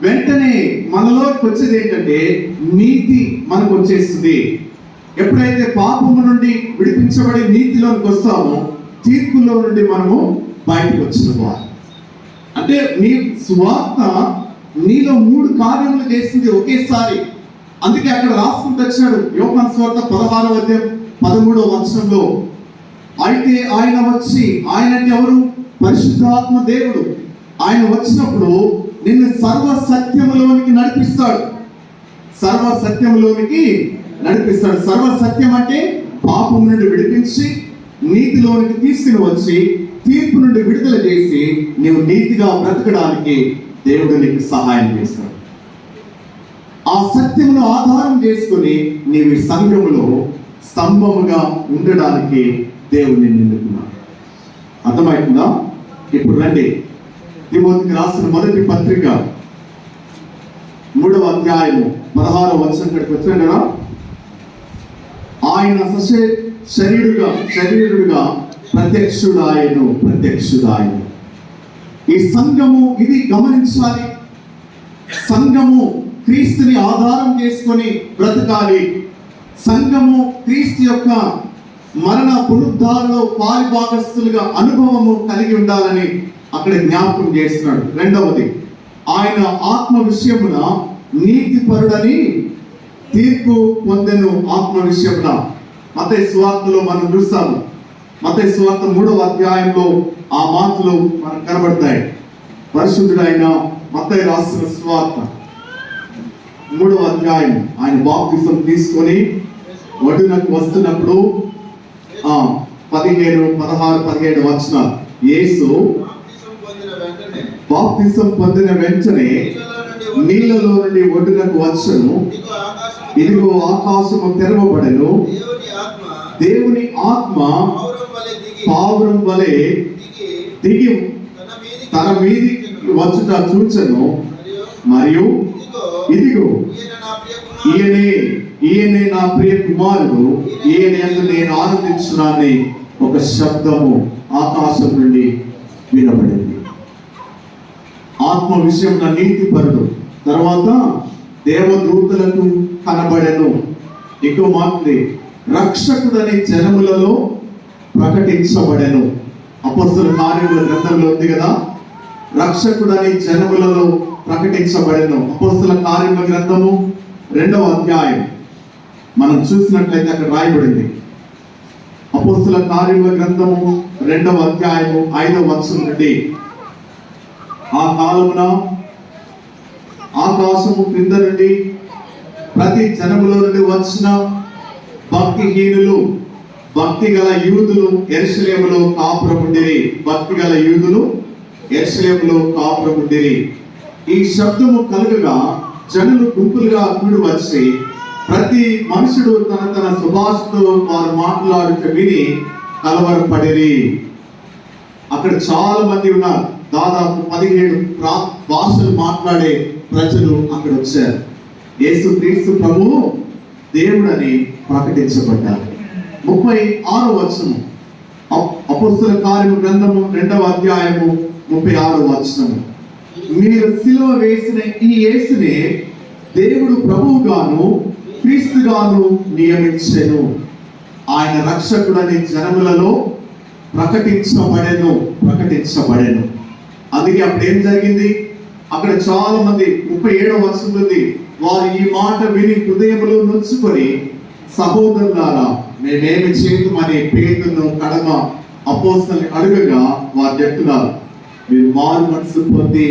S1: వెంటనే మనలోకి వచ్చేది ఏంటంటే నీతి మనకు వచ్చేస్తుంది. ఎప్పుడైతే పాపము నుండి విడిపించబడి నీతిలోకి వస్తామో తీర్పులో నుండి మనము బయటకు వచ్చిన వారు. అంటే నీ సువార్త నీలో 3 కార్యములు చేసింది ఒకేసారి. అందుకే అక్కడ రాసుకుంటూ వచ్చాడు యోహాను సువార్త 16వ అధ్యాయం 13వ వచనంలో, అయితే ఆయన వచ్చి, ఆయన అంటే ఎవరు? పరిశుద్ధాత్మ దేవుడు. ఆయన వచ్చినప్పుడు నిన్ను సర్వ సత్యములోనికి నడిపిస్తాడు. సర్వ సత్యములోనికి నడిపిస్తాడు. సర్వ సత్యం అంటే పాపం నుండి విడిపించి నీతిలోనికి తీసుకుని వచ్చి తీర్పు నుండి విడుదల చేసి నీవు నీతిగా బ్రతకడానికి దేవుడు నీకు సహాయం చేస్తాడు. ఆ సత్యమును ఆధారం చేసుకుని నీవు సంఘములో స్తంభముగా ఉండడానికి దేవుడిని నిన్నుకున్నాడు. అర్థమవుతుందా? ఇప్పుడు రండి, తిమోతికి రాసిన మొదటి పత్రిక 3వ అధ్యాయము 16వ వచనం ఇక్కడికి వచ్చాడు కదా. ఆయన శరీరుడుగా ప్రత్యక్షుడాయను. ఈ సంఘము ఇది గమనించాలి. సంఘము క్రీస్తుని ఆధారం చేసుకొని బ్రతకాలి. సంఘము క్రీస్తు యొక్క మరణ పునరుద్ధారణలో పాలిభాగస్తులుగా అనుభవము కలిగి ఉండాలని అక్కడ జ్ఞాపకం చేస్తున్నాడు. రెండవది, ఆయన ఆత్మ విషయమున నీతిపరుడని తీర్పు పొందెను. ఆత్మ విషయమున మత్తయి సువార్తలో మనం చూస్తాము. మత్తయి సువార్త 3వ అధ్యాయంలో ఆ మాటలు మనకు కనబడతాయి. పరిశుద్ధుడైన మత్తయి రాసిన సువార్త 3వ అధ్యాయం, ఆయన బాప్తిసం తీసుకొని ఒడ్డునకు వస్తున్నప్పుడు 15, 16, 17 వచనాలు, యేసు బాప్తిసం పొందిన వెంటనే నీళ్ళలో నుండి ఒడ్డునకు వచ్చును, ఇదిగో ఆకాశము తెరవబడెను, దేవుని ఆత్మ పావురం వలె దిగి తన మీదికి వచ్చుట చూచెను.
S2: మరియు
S1: మరియు ఇదిగో ఈయనే నా ప్రియ కుమారుడు, ఈయన యందు నేను ఆనందించున్నానని ఒక శబ్దము ఆకాశం నుండి వినబడింది. ఆత్మ విషయమున నీతిపరుడు. తర్వాత దేవదూతలకు కనబడెను. ఎక్కువ మాత్రమే రక్షకుడని జనములలో ప్రకటించబడెను. అపొస్తలుల కార్యముల గ్రంథంలో ఉంది కదా, రక్షకుడని జనములలో ప్రకటించబడెను. అపొస్తలుల కార్యముల గ్రంథము 2వ అధ్యాయం మనం చూసినట్లయితే అక్కడ రాయబడింది. అపొస్తలుల కార్యముల గ్రంథము 2వ అధ్యాయము 5వ వచనం నుండి, ఆ కాలమున ఆకాశము క్రింద నుండి ప్రతి జనములో నుండి వచ్చిన భక్తిహీనులు, భక్తి గల యూదులు యెరూషలేములో కాపురముండిరి. భక్తి గల యూదులు యెరూషలేములో కాపురముండిరి. ఈ శబ్దము కలుగగా జనులు గుంపులుగా కూడి వచ్చి ప్రతి మనుషుడు తన తన సుభాషతో వారు మాట్లాడుట విని కలవరపడిరి. అక్కడ చాలా మంది ఉన్నారు. దాదాపు 17 భాషలు మాట్లాడే ప్రజలు అక్కడ వచ్చారు. యేసుక్రీస్తు ప్రభువు దేవుడని ప్రకటించబడ్డారు. 36వ వచనం, అపొస్తలుల కార్యముల గ్రంథము 2వ అధ్యాయము 36వ వచనము, మీరు సిలువ వేసిన ఈ యేసునే దేవుడు ప్రభువుగాను క్రీస్తుగాను నియమించెను. ఆయన రక్షకుడని జనములలో ప్రకటించబడెను. అందుకే అప్పుడు ఏం జరిగింది? అక్కడ చాలా మంది 37వ వచనం ఉంది, వారు ఈ మాట విని హృదయములో నొచ్చుకొని, సహోదరులారా మేమేమి చేయమని పేతురును కడమ అపోస్తలుని అడుగగా వారు చెప్తున్నారు, మీరు మారు మనసు పొంది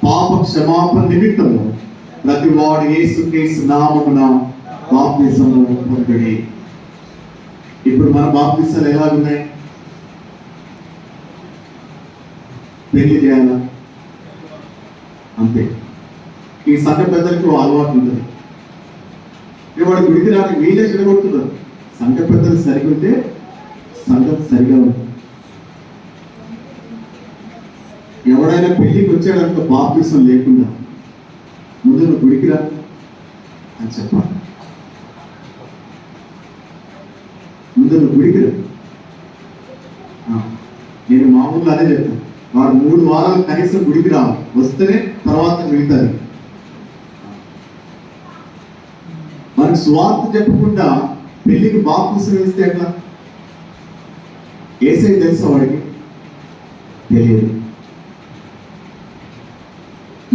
S1: పాప క్షమాపణ నిమిత్తము ప్రతి వాడు యేసుక్రీస్తు నామమున బాప్తిసము పొందుడి. ఇప్పుడు మన బాప్తిసాలు ఎలాగున్నాయి? పెళ్లి చేయాలా అంతే. ఈ సంఘ పెద్దలకు అలవాటు ఉంటుంది. వాడు గుడికి రాని వీళ్ళే చెడగొడుతున్నారు. సంఘ పెద్దలు సరిగ్గా సంఘం సరిగా ఉంటుంది. ఎవడైనా పెళ్లికి వచ్చాడనుకో బాప్తిసం లేకుండా ముందు నువ్వు గుడికి రా అని చెప్పాలి. ముందు నువ్వు గుడికి రా. నేను మామూలుగా అదే చెప్తాను, వాడు 3 వారాలు కనీసం గుడికి రావాలి, వస్తేనే తర్వాత మిగతాది. మనకు స్వార్థ చెప్పకుండా పెళ్లికి బాప్తిసం వేస్తే ఎట్లా? యేసయ్య తెలుసా వాడికి? తెలియదు.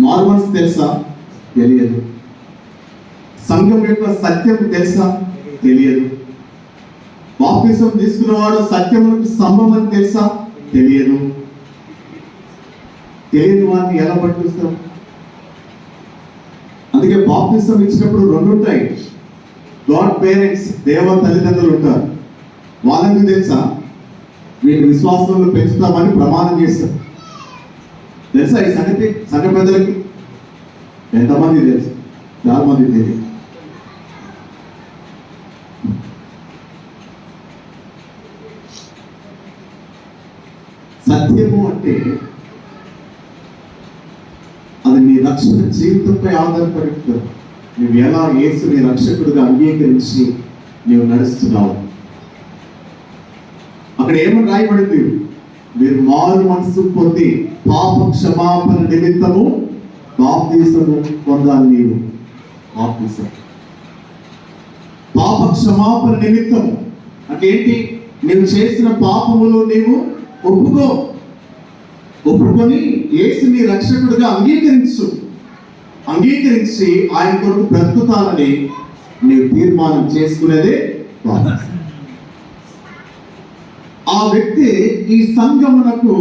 S1: మార్మన్స్ తెలుసా? తెలియదు. సంఘం యొక్క సత్యం తెలుసా? తెలియదు. బాప్తిసం తీసుకున్నవాడు సత్యములకు స్తంభం అని తెలుసా? తెలియదు. తెలియని వారిని ఎలా పట్టుకొస్తాం? అందుకే బాప్తిసం ఇచ్చినప్పుడు 2 ఉంటాయి. గాడ్ పేరెంట్స్, దేవ తల్లిదండ్రులు ఉంటారు. వాళ్ళకి తెలుసా? వీళ్ళు విశ్వాసంలో పెంచుతామని ప్రమాణం చేస్తారు. తెలుసా ఈ సంగతి? సంఘ పెద్దలకి ఎంతమంది తెలుసు? చాలా మంది తెలియదు. సత్యము అంటే అది నీ రక్షణ జీవితంపై ఆధారపడి ఉంటుంది. నువ్వు ఎలా యేసుని రక్షకుడిగా అంగీకరించి నీవు నడుస్తున్నావు. అక్కడ ఏమని రాయబడింది? మీరు మారు మనసు పొంది పాప క్షమాపణ నిమిత్తము బాప్తిసము పొందాలి. నీవు బాప్తిసం పాప క్షమాపణ నిమిత్తము అంటే ఏంటి? నువ్వు చేసిన పాపములు నీవు ఒప్పుకొని యేసుని రక్షకుడిగా అంగీకరించి ఆయన కొరకు బ్రతుకుతానని నీవు తీర్మానం చేసుకునేదే బాప్తిసం. ఆ వ్యక్తి ఈ సంఘమునకు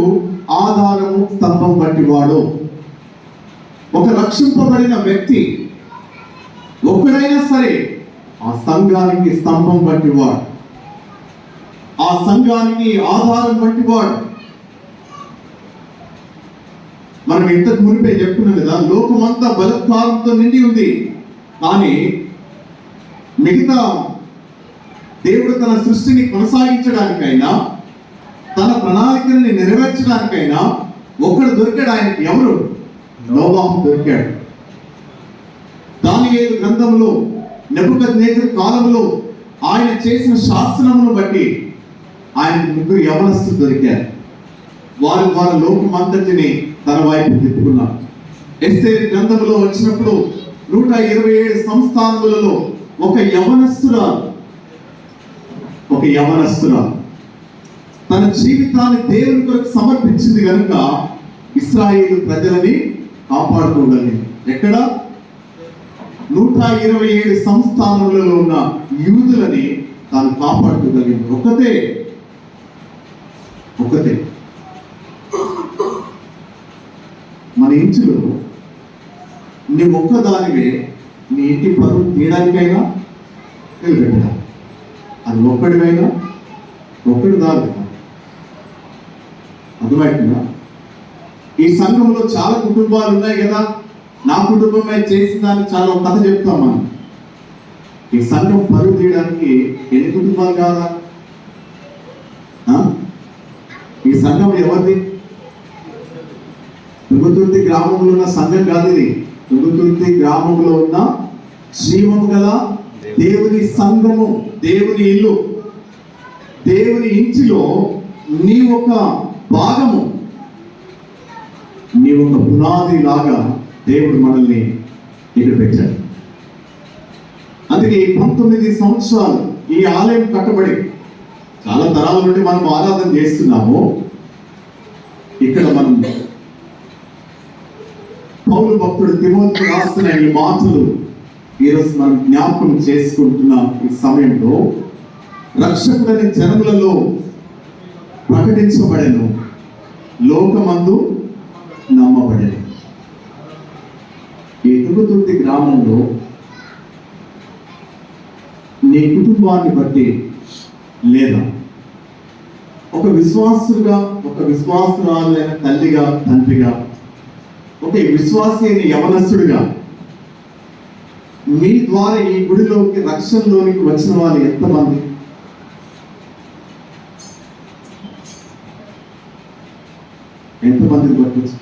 S1: ఆధారము, స్తంభం వంటివాడు. ఒక రక్షింపబడిన వ్యక్తి ఒక్కడైనా సరే ఆ సంఘానికి స్తంభం వంటివాడు, ఆ సంఘానికి ఆధారం వంటివాడు. మనం ఇంతకు మునిపే చెప్పుకున్నాం కదా, లోకమంతా బలత్కారంతో నిండి ఉంది. కానీ మిగతా దేవుడు తన సృష్టిని కొనసాగించడానికైనా, తన ప్రణాళికల్ని నెరవేర్చడానికైనా ఒక్కడు దొరికాడు ఆయనకి. ఎవరు? నోవాహు దొరికాడు. దానియేలు గ్రంథంలో నెబుకద్నెజరు కాలంలో ఆయన చేసిన శాసనమును బట్టి ఆయన ముగ్గురు యవనస్తులు దొరికారు. వారి ద్వారా లోకమంతటిని తన వైపు తిప్పుకున్నారు. ఎస్తేరు గ్రంథంలో వచ్చినప్పుడు 127 సంస్థానములలో ఒక యవనస్తురాలు తన జీవితాన్ని దేవుని కొరకు సమర్పించింది కనుక ఇశ్రాయేలు ప్రజలని కాపాడుకోగలిగింది. ఎక్కడ? 127 సంస్థానములలో ఉన్న యూదులని తాను కాపాడుకోగలిగింది. ఒకతే మన ఇంటిలో నీ ఒక్కదానివే నీ ఇంటి పరువు తీయడానికైనా నిలబెట్టడా. అది ఒక్కడివైనా ఒక్కడు దాని అర్థమవుతుందా? ఈ సంఘంలో చాలా కుటుంబాలు ఉన్నాయి కదా. నా కుటుంబమే చేసిందని చాలా కథ చెప్తాం మనం. ఈ సంఘం పరువు తీయడానికి ఎన్ని కుటుంబాలు కాదా? ఈ సంఘం ఎవరిది? తుంగతుర్తి గ్రామంలో ఉన్న సంఘం కాదు ఇది. తుంగతుర్తి గ్రామంలో ఉన్న జీవము గల దేవుని సంఘము, దేవుని ఇల్లు, దేవుని ఇంటిలో నీ ఒక భాగము, నీ ఒక పునాది లాగా దేవుడు మనల్ని ఇక్కడ పెట్టాడు. అందుకే 19 సంవత్సరాలు ఈ ఆలయం కట్టబడి చాలా తరాల నుండి మనం ఆరాధన చేస్తున్నాము. ఇక్కడ మనం పౌలు భక్తుడు తిమోతికి రాస్తున్న ఈ మాటలు ఈరోజు మనం జ్ఞాపకం చేసుకుంటున్న ఈ సమయంలో, రక్షకుడని జనములలో ప్రకటించబడెను, లోకమందు నమ్మబడెను. ఈ తుంగతుర్తి గ్రామంలో నీ కుటుంబాన్ని బట్టి లేదా ఒక విశ్వాసుగా, ఒక విశ్వాసురాలైన తల్లిగా, తండ్రిగా, ఒక విశ్వాసి అయిన యవనస్తుడిగా మీ ద్వారా ఈ గుడిలోకి, రక్షణలోనికి వచ్చిన వాళ్ళు ఎంతమంది? ఎంతమందిని పట్టవచ్చు?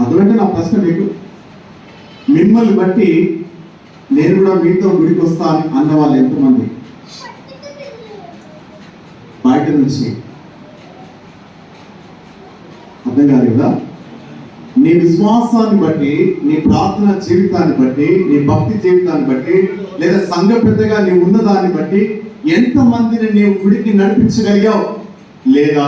S1: అదులంటే నా ప్రశ్న మీకు. మిమ్మల్ని బట్టి నేను కూడా మీతో గుడికి వస్తాను అన్న వాళ్ళు ఎంతమంది? బయట నుంచి అర్థం కాదు కదా. నీ విశ్వాసాన్ని బట్టి, నీ ప్రార్థన జీవితాన్ని బట్టి, నీ భక్తి జీవితాన్ని బట్టి, లేదా సంఘ పెద్దగా నీవు ఉన్నదాన్ని బట్టి ఎంతమందిని నీవు గుడికి నడిపించగలిగావు, లేదా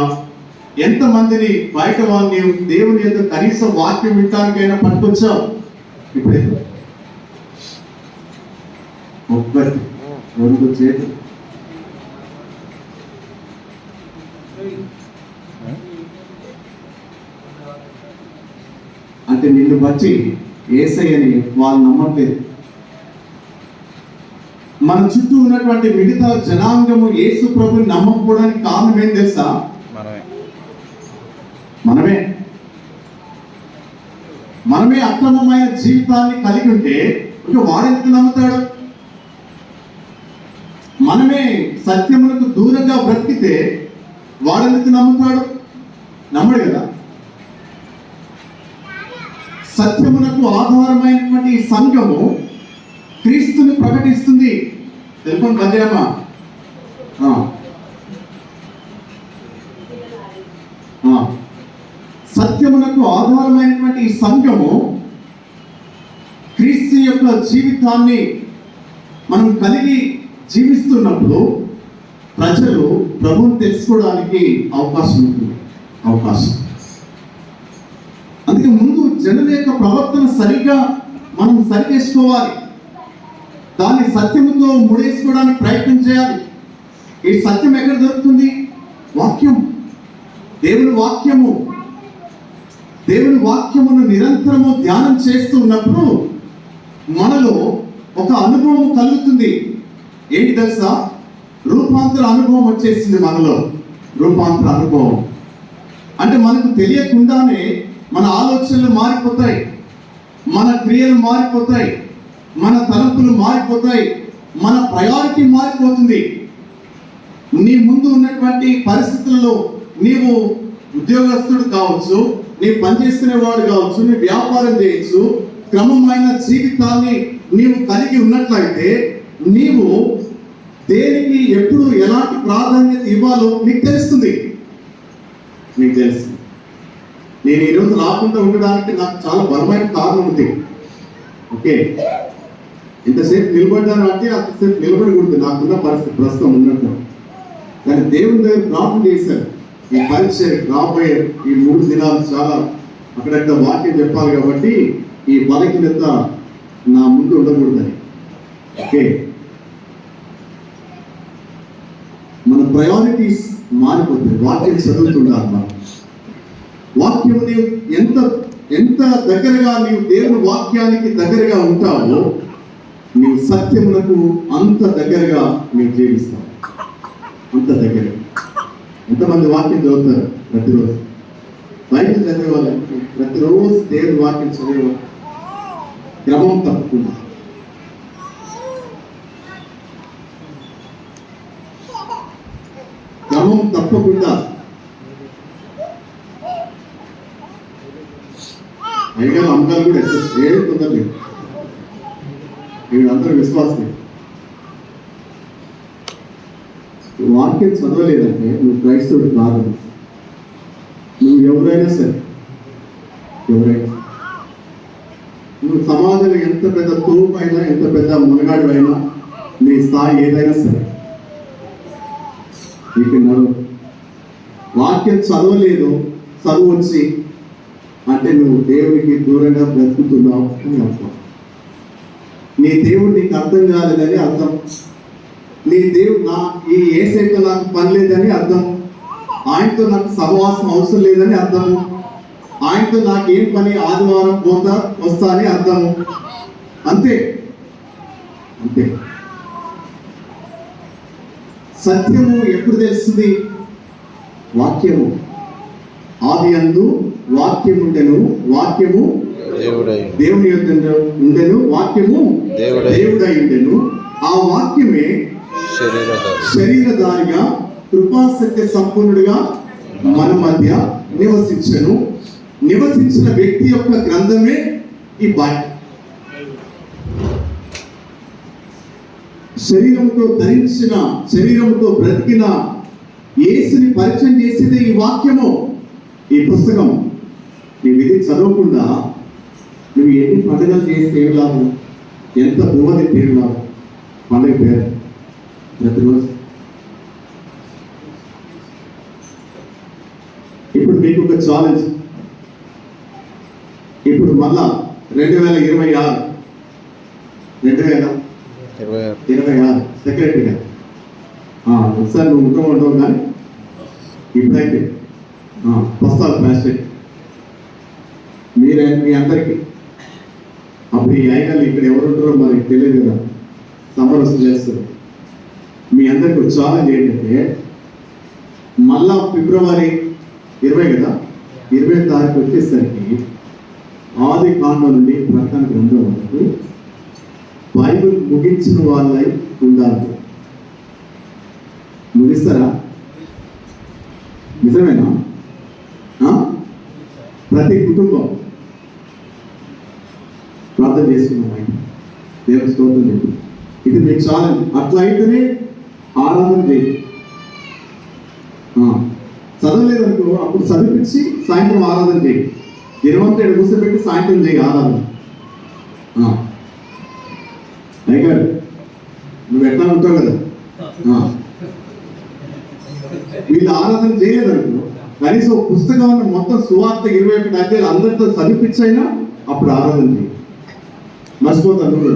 S1: ఎంతమందిని బయట వాళ్ళు నీవు దేవుని యొక్క కనీస వాక్యం వినటానికైనా పట్టుకొచ్చావు? ఇప్పుడే ఒక్కటి, 2 చేతులు. అంటే నిన్ను బట్టి యేసయ్యని వాళ్ళు నమ్మట్లేదు. మన చుట్టూ ఉన్నటువంటి మిగతా జనాంగము యేసు ప్రభుని నమ్మకపోవడానికి కారణం ఏం తెలుసా? మనమే అక్రమమైన జీవితాన్ని కలిగి ఉంటే ఇక వాడెందుకు నమ్ముతాడు? మనమే సత్యములకు దూరంగా బ్రతికితే వాడెందుకు నమ్ముతాడు? నమ్మడు కదా. సత్యమునకు ఆధారమైనటువంటి ఈ సంఘము క్రీస్తుని ప్రకటిస్తుంది. తెలుపండి పద్యామా. సత్యమునకు ఆధారమైనటువంటి ఈ సంఘము క్రీస్తు యొక్క జీవితాన్ని మనం కలిగి జీవిస్తున్నప్పుడు ప్రజలు ప్రభువుని తెలుసుకోవడానికి అవకాశం ఉంటుంది. అందుకే ముందు జనుల యొక్క ప్రవర్తన సరిగ్గా మనం సరి చేసుకోవాలి. దాన్ని సత్యముతో ముడేసుకోవడానికి ప్రయత్నం చేయాలి. ఈ సత్యం ఎక్కడ దొరుకుతుంది? వాక్యం, దేవుని వాక్యము. దేవుని వాక్యమును నిరంతరము ధ్యానం చేస్తూ ఉన్నప్పుడు మనలో ఒక అనుభవం కలుగుతుంది. ఏంటి తెలుసా? రూపాంతర అనుభవం వచ్చేసింది మనలో. రూపాంతర అనుభవం అంటే మనకు తెలియకుండానే మన ఆలోచనలు మారిపోతాయి, మన క్రియలు మారిపోతాయి, మన తలంపులు మారిపోతాయి, మన ప్రయారిటీ మారిపోతుంది. నీ ముందు ఉన్నటువంటి పరిస్థితుల్లో నీవు ఉద్యోగస్తుడు కావచ్చు, నీ పనిచేసుకునేవాడు కావచ్చు, నీ వ్యాపారం చేయొచ్చు, క్రమమైన జీవితాన్ని నీవు కలిగి ఉన్నట్లయితే నీవు దేనికి ఎప్పుడు ఎలాంటి ప్రాధాన్యత ఇవ్వాలో నీకు తెలుస్తుంది. నీకు తెలుస్తుంది. నేను ఈరోజు రాకుండా ఉండడానికి నాకు చాలా బలమైన కారణం ఉంది. ఓకే, ఎంతసేపు నిలబడ్డాను అంటే అంతసేపు నిలబడకూడదు, నాకున్న పరిస్థితి ప్రస్తుతం ఉన్నట్టు. కానీ దేవుని దగ్గర ప్రార్థన చేశారు. ఈ పరీక్ష రాబోయే ఈ 3 దినాలు చాలా అక్కడక్కడ వాక్యం చెప్పాలి కాబట్టి ఈ బలహీనత నా ముందు ఉండకూడదని. ఓకే, మన ప్రయారిటీస్ మారిపోతుంది. వాక్యం చదువుతుండాలి. మనం వాక్యం నీవు ఎంత ఎంత దగ్గరగా నీవు దేవుని వాక్యానికి దగ్గరగా ఉంటావో నీవు సత్యములకు అంత దగ్గరగా నీవు జీవిస్తావు. అంత దగ్గర. ఎంతమంది వాక్యం చదువుతారు ప్రతిరోజు? బైబిల్ చదివేవాళ్ళు ప్రతిరోజు దేవుని వాక్యం చదివేవాళ్ళు క్రమం తప్పకుండా. క్రమం తప్పకుండా. అయ్యగారు అమ్మగారు కూడా ఏ తొందరలేదు. వీళ్ళందరూ విశ్వాసమే. వాక్యం చదవలేదంటే నువ్వు క్రైస్తవుడు కాదు. నువ్వు ఎవరైనా సరే, ఎవరైనా నువ్వు సమాజంలో ఎంత పెద్ద తోపు అయినా, ఎంత పెద్ద మునగాడు అయినా, నీ స్థాయి ఏదైనా సరే, నీకు వాక్యం చదవలేదు, చదువు వచ్చి అంటే నువ్వు దేవునికి దూరంగా బ్రతుకుతున్నావు అని అర్థం. నీ దేవుడు నీకు అర్థం కాలేదని అర్థం. నీ దేవుడు ఈ యేసయ్యతో నాకు పని లేదని అర్థం. ఆయనతో నాకు సహవాసం అవసరం లేదని అర్థము. ఆయనతో నాకేం పని, ఆదివారం పోతా వస్తా అని అర్థము. అంతే అంతే. సత్యము ఎప్పుడు తెలుస్తుంది? వాక్యము. ఆది యందు వాక్యం ఉండెను, వాక్యము దేవుని యొద్ద ఉండెను, వాక్యము దేవుడై ఉండెను. ఆ వాక్యమే శరీరధారిగా కృపాసత్య సంపూర్ణుడిగా మన మధ్య నివసించెను. నివసించిన వ్యక్తి యొక్క గ్రంథమే ఈ బైబిల్. శరీరంతో ధరించిన, శరీరంతో బ్రతికిన యేసుని పరిచయం చేసేదే ఈ వాక్యము, ఈ పుస్తకం. నువ్వు ఇది చదవకుండా నువ్వు ఎన్ని పండుగలు చేస్తే ఏం లాభం? ఎంత భూమతి పేరు లాభం? పండుగ పేరు ప్రతిరోజు. ఇప్పుడు మీకు ఒక ఛాలెంజ్. ఇప్పుడు మళ్ళా 2026 సెక్రటరీగా ఒకసారి నువ్వు ఉండవు కానీ ఇప్పుడైతే పుస్తకాలు ప్లాస్టిక్ మీ అందరికీ. అప్పుడు ఈ ఐకాలు ఇక్కడ ఎవరు ఉంటారో మనకి తెలియదు కదా, సమరసం చేస్తారు. మీ అందరికి ఒక ఛాలెంజ్ ఏంటంటే మళ్ళా ఫిబ్రవరి 20 కదా, 20వ తారీఖు వచ్చేసరికి ఆది కాండం నుండి ప్రకటన గ్రంథం వరకు బైబిల్ ముగించిన వాళ్ళై ఉండాలి. ముగిస్తారా? నిజమేనా? ప్రతి కుటుంబం ప్రార్థన చేసుకున్నాం. ఆయన దేవుని స్తోత్రం చెప్పి ఇది మీకు ఛాలెంజ్. అట్లా అయితేనే ఆరాధన చేయి. చదవలేదనుకో అప్పుడు చదివించి సాయంత్రం ఆరాధన చేయి. దినవంతా కూర్చోబెట్టి సాయంత్రం చేయి ఆరాధన. అయ్యగారు నువ్వు ఎట్లా ఉంటావు కదా, వీళ్ళు ఆరాధన చేయలేదనుకో కనీసం పుస్తకాన్ని మొత్తం సువార్త 21 అధ్యాయాలు అందరితో చదివించైనా అప్పుడు ఆరాధన చేయి. మర్చిపోతాను. నువ్వు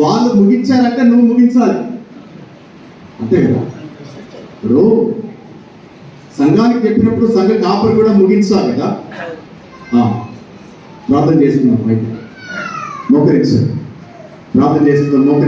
S1: వాళ్ళు ముగించారంటే నువ్వు ముగించాలి, అంతే కదా. ఇప్పుడు సంఘానికి చెప్పినప్పుడు సంఘ కాపరి కూడా ముగించాలి కదా. ప్రార్థన చేసుకున్నాం. అయితే మోకరించారు, ప్రార్థన చేసుకుందాం. మోకరి